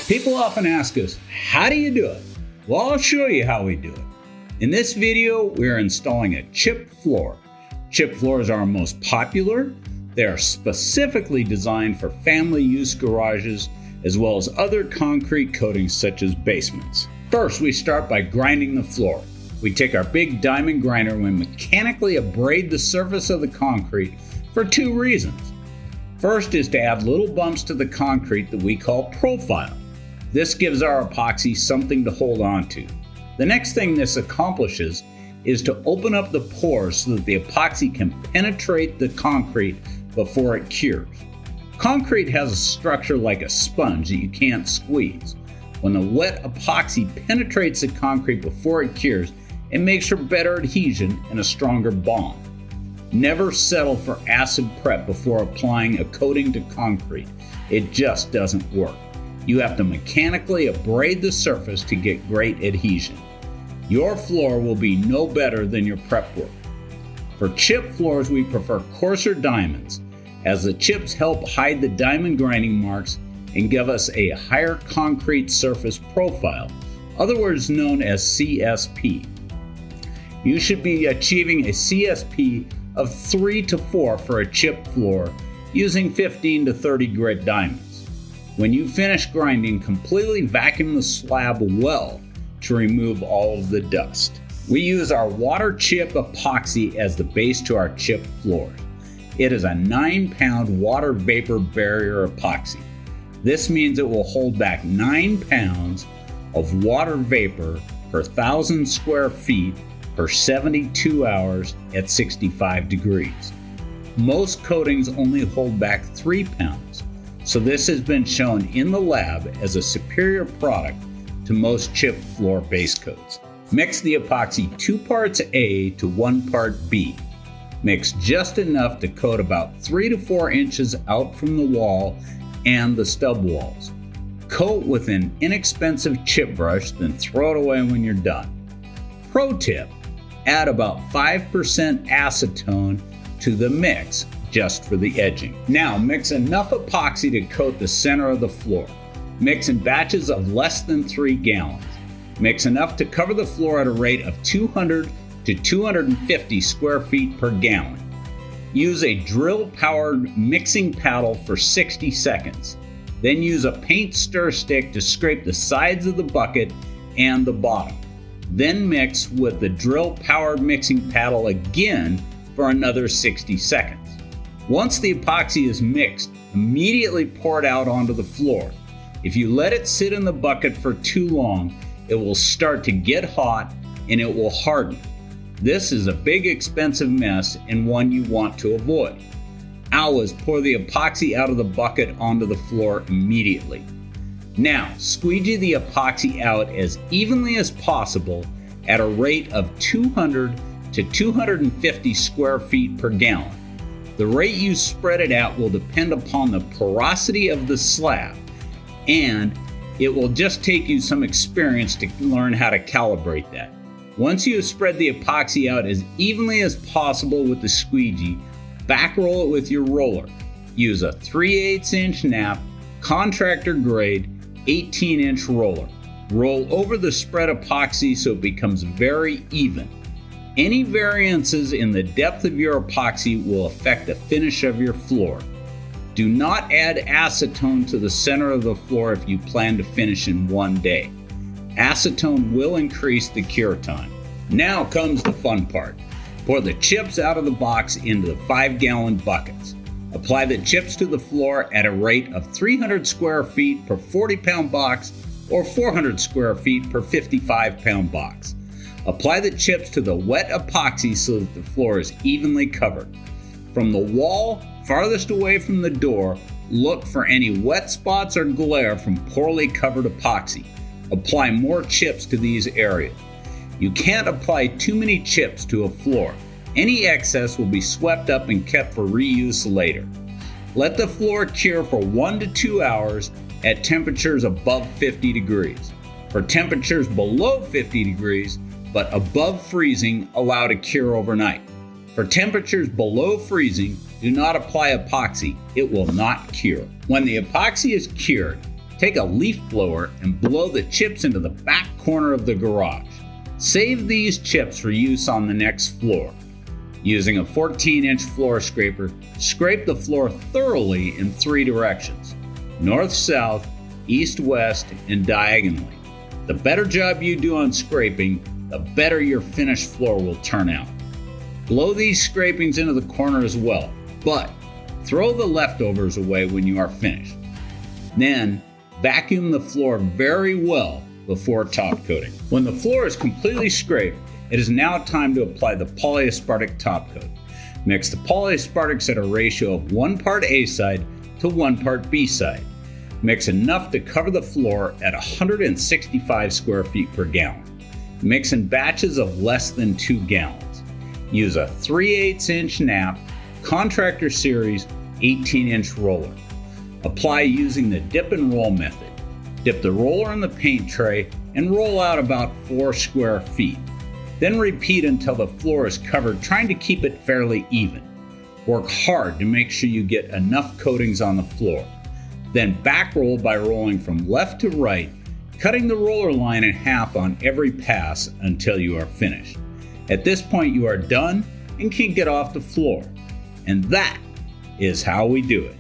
People often ask us, how do you do it? Well, I'll show you how we do it. In this video, we're installing a chip floor. Chip floors are our most popular. They are specifically designed for family use garages, as well as other concrete coatings such as basements. First, we start by grinding the floor. We take our big diamond grinder and we mechanically abrade the surface of the concrete for two reasons. First is to add little bumps to the concrete that we call profile. This gives our epoxy something to hold on to. The next thing this accomplishes is to open up the pores so that the epoxy can penetrate the concrete before it cures. Concrete has a structure like a sponge that you can't squeeze. When the wet epoxy penetrates the concrete before it cures, it makes for better adhesion and a stronger bond. Never settle for acid prep before applying a coating to concrete. It just doesn't work. You have to mechanically abrade the surface to get great adhesion. Your floor will be no better than your prep work. For chip floors, we prefer coarser diamonds, as the chips help hide the diamond grinding marks and give us a higher concrete surface profile, otherwise known as CSP. You should be achieving a CSP of 3 to 4 for a chip floor using 15 to 30 grit diamonds. When you finish grinding, completely vacuum the slab well to remove all of the dust. We use our water chip epoxy as the base to our chip floors. It is a 9-pound water vapor barrier epoxy. This means it will hold back 9 pounds of water vapor per 1,000 square feet per 72 hours at 65 degrees. Most coatings only hold back 3 pounds, so this has been shown in the lab as a superior product to most chip floor base coats. Mix the epoxy 2 parts A to 1 part B. Mix just enough to coat about 3 to 4 inches out from the wall and the stub walls. Coat with an inexpensive chip brush, then throw it away when you're done. Pro tip: add about 5% acetone to the mix just for the edging. Now mix enough epoxy to coat the center of the floor. Mix in batches of less than 3 gallons. Mix enough to cover the floor at a rate of 200 to 250 square feet per gallon. Use a drill-powered mixing paddle for 60 seconds. Then use a paint stir stick to scrape the sides of the bucket and the bottom. Then mix with the drill-powered mixing paddle again for another 60 seconds. Once the epoxy is mixed, immediately pour it out onto the floor. If you let it sit in the bucket for too long, it will start to get hot and it will harden. This is a big, expensive mess and one you want to avoid. Always pour the epoxy out of the bucket onto the floor immediately. Now, squeegee the epoxy out as evenly as possible at a rate of 200 to 250 square feet per gallon. The rate you spread it out will depend upon the porosity of the slab, and it will just take you some experience to learn how to calibrate that. Once you have spread the epoxy out as evenly as possible with the squeegee, back roll it with your roller. Use a 3/8 inch nap, contractor grade, 18-inch roller. Roll over the spread epoxy so it becomes very even. Any variances in the depth of your epoxy will affect the finish of your floor. Do not add acetone to the center of the floor if you plan to finish in one day. Acetone will increase the cure time. Now comes the fun part. Pour the chips out of the box into the 5-gallon buckets. Apply the chips to the floor at a rate of 300 square feet per 40-pound box or 400 square feet per 55-pound box. Apply the chips to the wet epoxy so that the floor is evenly covered. From the wall farthest away from the door, look for any wet spots or glare from poorly covered epoxy. Apply more chips to these areas. You can't apply too many chips to a floor. Any excess will be swept up and kept for reuse later. Let the floor cure for 1 to 2 hours at temperatures above 50 degrees. For temperatures below 50 degrees, but above freezing, allow to cure overnight. For temperatures below freezing, do not apply epoxy. It will not cure. When the epoxy is cured, take a leaf blower and blow the chips into the back corner of the garage. Save these chips for use on the next floor. Using a 14-inch floor scraper, scrape the floor thoroughly in 3 directions: north, south, east, west, and diagonally. The better job you do on scraping, the better your finished floor will turn out. Blow these scrapings into the corner as well, but throw the leftovers away when you are finished. Then, vacuum the floor very well before top coating. When the floor is completely scraped, it is now time to apply the polyaspartic top coat. Mix the polyaspartics at a ratio of 1 part A side to 1 part B side. Mix enough to cover the floor at 165 square feet per gallon. Mix in batches of less than 2 gallons. Use a 3/8 inch nap, contractor series 18-inch roller. Apply using the dip and roll method. Dip the roller in the paint tray and roll out about 4 square feet. Then repeat until the floor is covered, trying to keep it fairly even. Work hard to make sure you get enough coatings on the floor. Then back roll by rolling from left to right, cutting the roller line in half on every pass until you are finished. At this point you are done and can get off the floor. And that is how we do it.